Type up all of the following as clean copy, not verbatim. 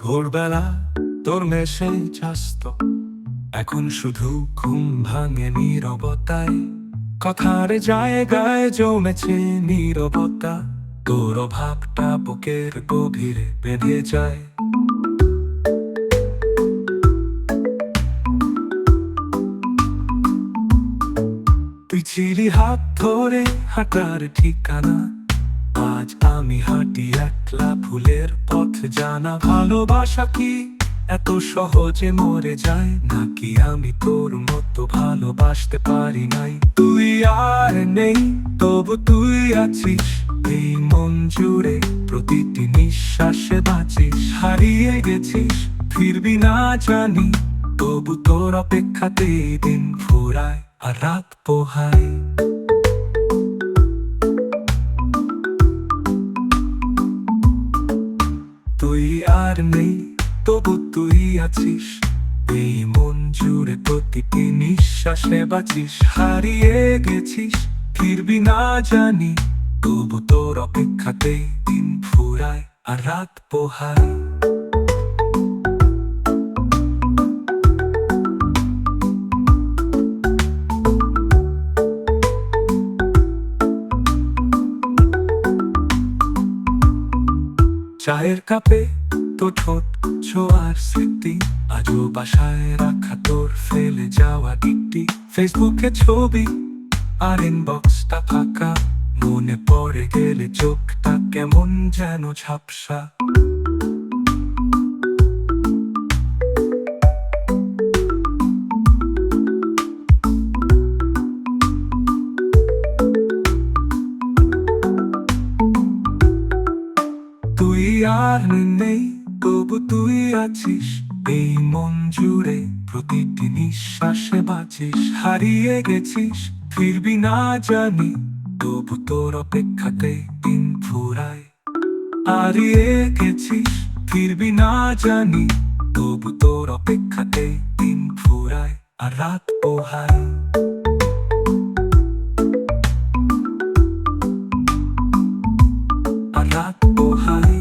ভোরবেলা তোর মেসেজ আসতো, এখন শুধু ঘুম ভাঙে নীরবতায়। কথার জায়গায় জমেছে নীরবতা, তোর ভাবটা বুকের গভীরে বেঁধে যায়। তুই ছিলি হাত ধরে হাঁটার ঠিকানা, আজ আমি হাঁটি একলা ভুলের পথ জানা। ভালোবাসা কি এত সহজে মরে যায়, নাকি আমি তোর মতো ভালোবাসতে পারি নাই? তুই আর নেই, তবু তুই আছিস এই মন জুড়ে, প্রতিটি নিঃশ্বাসে বাঁচিস। হারিয়ে গেছিস, ফিরবি না জানি, তবু তোর অপেক্ষাতে দিন ফুরায় আর রাত পোহায়। তুই আর নেই, তবু তুই আছিস এই মন জুড়ে, প্রতিটি নিঃশ্বাসে বাঁচিস। হারিয়ে গেছিস, ফিরবি না জানি, তবু তোর অপেক্ষাতে দিন ফুরায় আর রাত পোহায়। চায়ের কাপে তো ঠোঁট ছোঁয়ার স্মৃতি, আজও বাসায় রাখা তোর ফেলে যাওয়া গিফটি। ফেসবুকে ছবি আর ইনবক্সটা ফাঁকা, মনে পড়ে গেলে চোখটা কেমন যেন ঝাপসা। তুই আর নেই, তবু তুই আছিস এই মন জুড়ে, প্রতিটি নিঃশ্বাসে বাঁচিস। হারিয়ে গেছিস, ফিরবি না জানি, তবু তোর অপেক্ষাতে দিন ফুরায়। হারিয়ে গেছিস, ফিরবি না জানি, তবু তোর অপেক্ষাতে দিন ফুরায় আর রাত পোহায়। আর রাত পোহায়।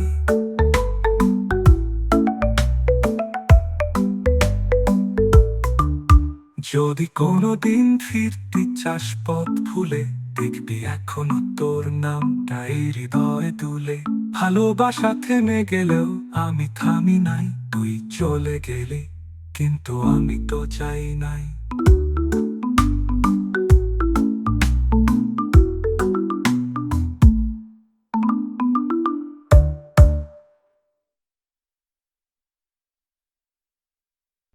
যদি কোনোদিন ফিরতে চাস পথ ভুলে, দেখবি এখনো তোর নামটা এই হৃদয়ে তুলে। ভালোবাসা থেমে গেলেও আমি থামি নাই, তুই চলে গেলি কিন্তু আমি তো চাই নাই।